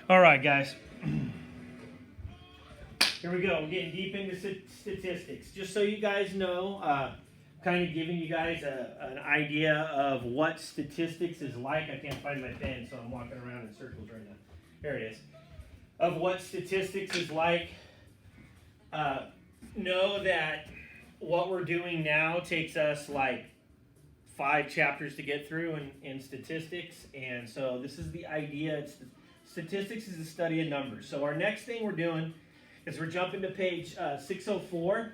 All right, guys. Here we go. We're getting deep into statistics. Just so you guys know, kind of giving you guys an idea of what statistics is like. I can't find my pen, so I'm walking around in circles right now. Here it is. Of what statistics is like. Know that what we're doing now takes us like 5 chapters to get through in statistics, and so this is the idea. Statistics is the study of numbers. So our next thing we're doing is we're jumping to page 604,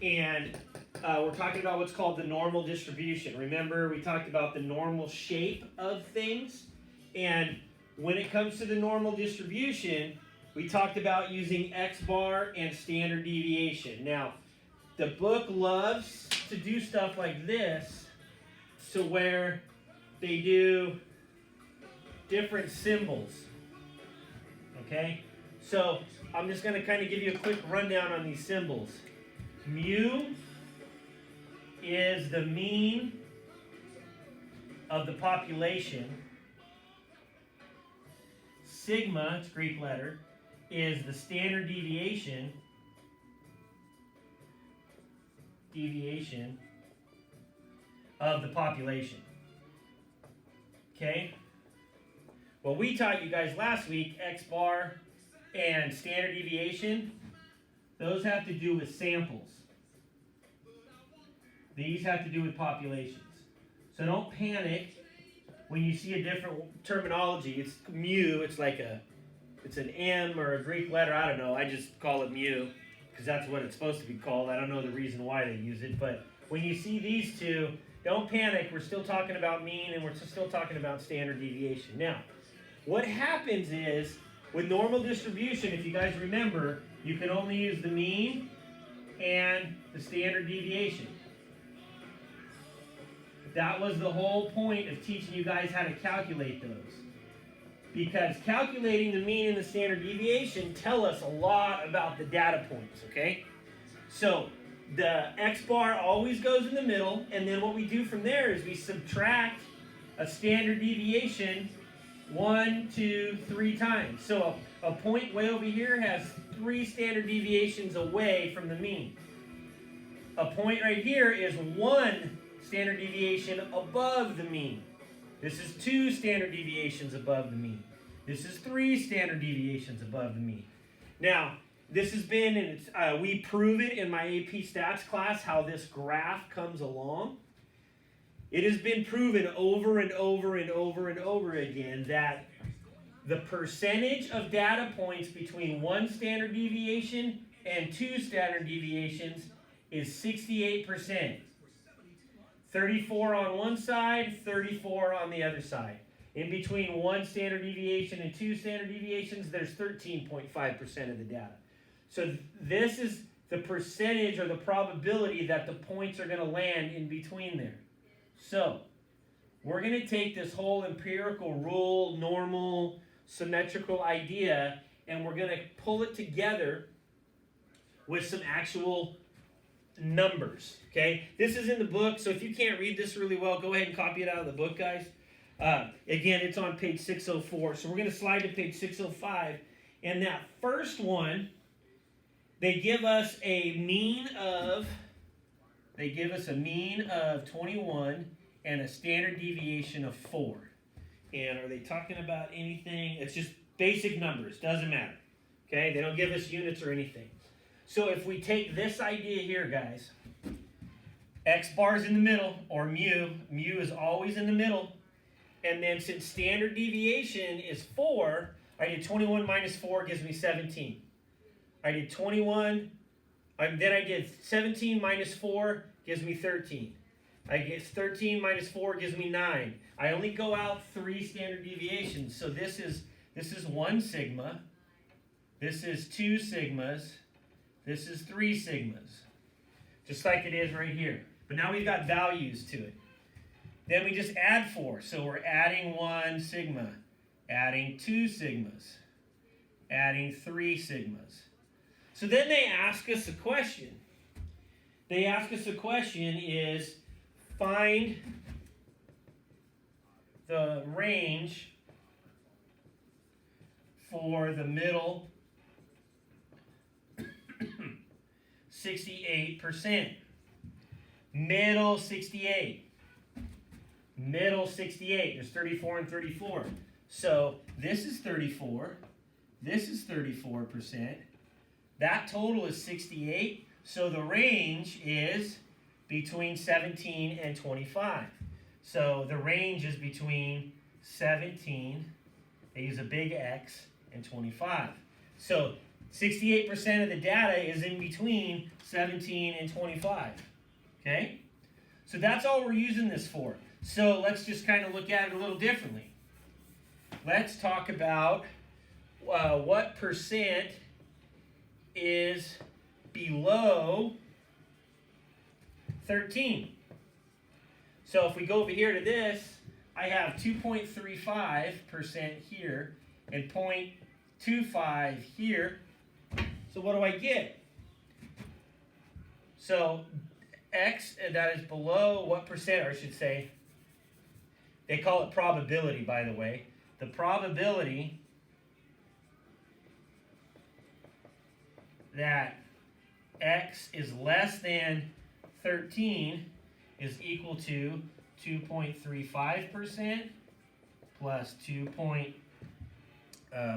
and we're talking about what's called the normal distribution. Remember, we talked about the normal shape of things, and when it comes to the normal distribution, we talked about using X bar and standard deviation. Now, the book loves to do stuff like this, to where they do different symbols. Okay? So, I'm just going to kind of give you a quick rundown on these symbols. Mu is the mean of the population. Sigma, it's Greek letter, is the standard deviation of the population. Okay? Well, we taught you guys last week, X bar and standard deviation, those have to do with samples. These have to do with populations. So don't panic when you see a different terminology. It's mu, it's an M or a Greek letter, I don't know. I just call it mu because that's what it's supposed to be called. I don't know the reason why they use it, but when you see these two, don't panic. We're still talking about mean and we're still talking about standard deviation. Now, what happens is, with normal distribution, if you guys remember, you can only use the mean and the standard deviation. That was the whole point of teaching you guys how to calculate those. Because calculating the mean and the standard deviation tell us a lot about the data points, okay? So the X bar always goes in the middle, and then what we do from there is we subtract a standard deviation 1, 2, 3 times. So a point way over here has 3 standard deviations away from the mean. A point right here is 1 standard deviation above the mean. This is 2 standard deviations above the mean. This is 3 standard deviations above the mean. Now, this has been, and we prove it in my AP Stats class, how this graph comes along. It has been proven over and over and over and over again that the percentage of data points between 1 standard deviation and 2 standard deviations is 68%. 34 on one side, 34 on the other side. In between 1 standard deviation and 2 standard deviations, there's 13.5% of the data. So this is the percentage or the probability that the points are going to land in between there. So we're going to take this whole empirical rule, normal, symmetrical idea, and we're going to pull it together with some actual numbers. Okay, this is in the book, so if you can't read this really well, go ahead and copy it out of the book, guys. Again, it's on page 604, so we're going to slide to page 605, and that first one, they give us a mean of 21 and a standard deviation of 4. And are they talking about anything? It's just basic numbers, doesn't matter. Okay, they don't give us units or anything. So if we take this idea here, guys, X bar is in the middle, or mu is always in the middle, and then since standard deviation is 4, I did 21 minus 4 gives me 17. I did 21, then I did 17 minus 4 gives me 13. I get 13 minus 4 gives me 9. I only go out 3 standard deviations, so this is 1 sigma, this is 2 sigmas, this is 3 sigmas, just like it is right here. But now we've got values to it. Then we just add 4. So we're adding 1 sigma, adding 2 sigmas, adding 3 sigmas. So then they ask us a question. They ask us a question is, find the range for the middle 68%. Middle 68. Middle 68. There's 34 and 34. So this is 34. This is 34%. That total is 68. So the range is between 17 and 25. So the range is between 17, they use a big X, and 25. So 68% of the data is in between 17 and 25. Okay? So that's all we're using this for. So let's just kind of look at it a little differently. Let's talk about what percent is below 13. So if we go over here to this, I have 2.35% here and 0.25 here. So what do I get? So X, that is below what percent, or I should say, they call it probability, by the way. The probability that X is less than 13 is equal to 2.35% plus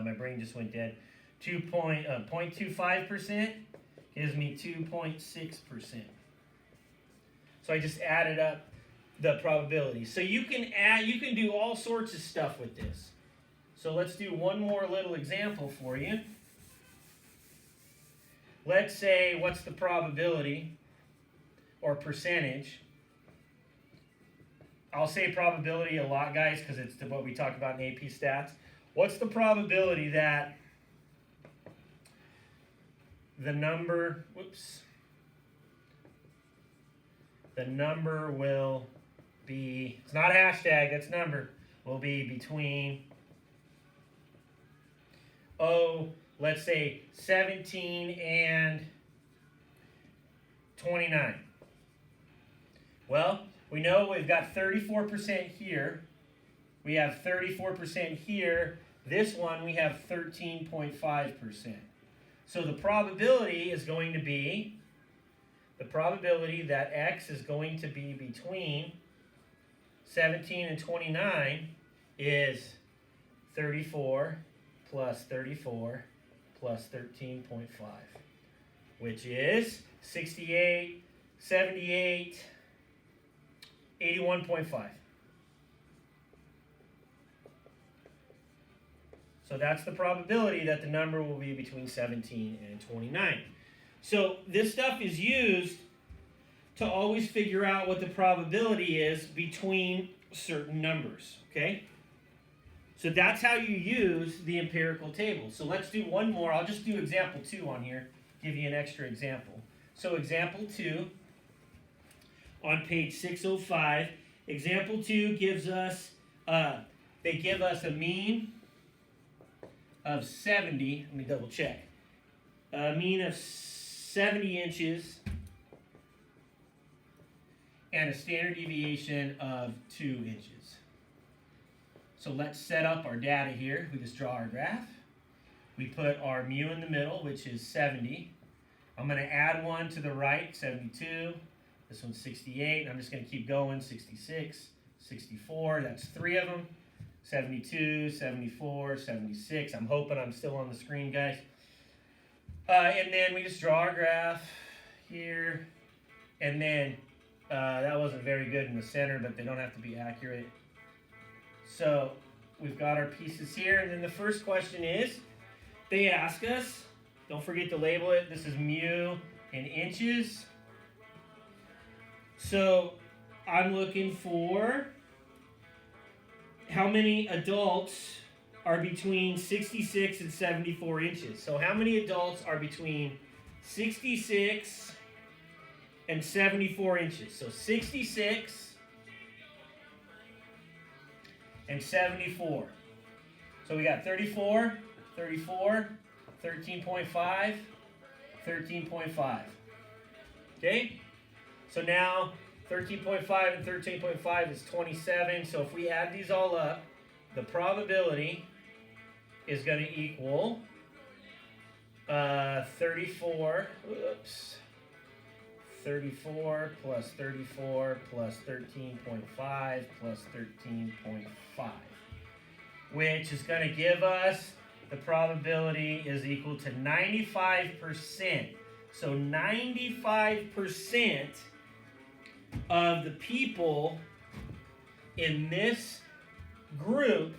my brain just went dead. 0.25% gives me 2.6%. So I just added up the probability. So you can do all sorts of stuff with this. So let's do one more little example for you. Let's say, what's the probability or percentage? I'll say probability a lot, guys, because it's what we talk about in AP stats. What's the probability that the number will be, it's not a hashtag, that's number, will be between, let's say 17 and 29. Well, we know we've got 34% here. We have 34% here. This one we have 13.5%. So the probability is going to be, the probability that X is going to be between 17 and 29 is 34 plus 34 plus 13.5, which is 68, 78, 81.5. So that's the probability that the number will be between 17 and 29. So this stuff is used to always figure out what the probability is between certain numbers, okay? So that's how you use the empirical table. So let's do one more. I'll just do example 2 on here, give you an extra example. So example 2 on page 605. Example 2 gives us, they give us a mean of 70, let me double check, a mean of 70 inches and a standard deviation of 2 inches. So let's set up our data here. We just draw our graph. We put our mu in the middle, which is 70. I'm going to add one to the right, 72. This one's 68. And I'm just going to keep going, 66, 64. That's 3 of them. 72, 74, 76. I'm hoping I'm still on the screen, guys. And then we just draw our graph here. And then that wasn't very good in the center, but they don't have to be accurate. So we've got our pieces here. And then the first question is, they ask us, don't forget to label it. This is mu in inches. So I'm looking for how many adults are between 66 and 74 inches. So how many adults are between 66 and 74 inches? So 66 and 74. So we got 34, 34, 13.5, 13.5. Okay? So now 13.5 and 13.5 is 27. So if we add these all up, the probability is going to equal 34 plus 34 plus 13.5 plus 13.5, which is going to give us the probability is equal to 95%. So 95% of the people in this group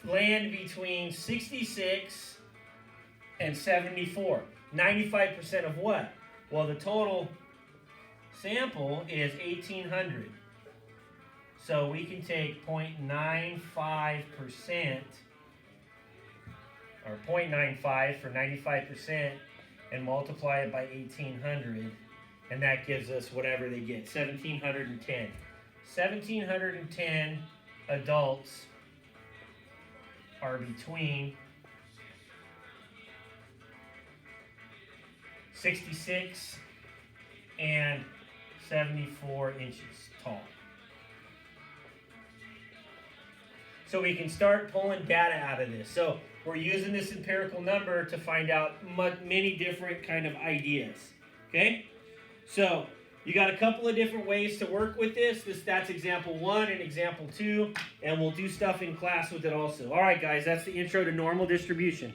land between 66 and 74. 95% of what? Well, the total sample is 1,800. So we can take 0.95% or 0.95 for 95% and multiply it by 1,800, and that gives us whatever they get, 1,710. 1,710 adults are between 66 and 74 inches tall. So we can start pulling data out of this. So we're using this empirical number to find out many different kind of ideas. Okay? So you got a couple of different ways to work with this. That's example 1 and example 2, and we'll do stuff in class with it also. All right, guys, that's the intro to normal distribution.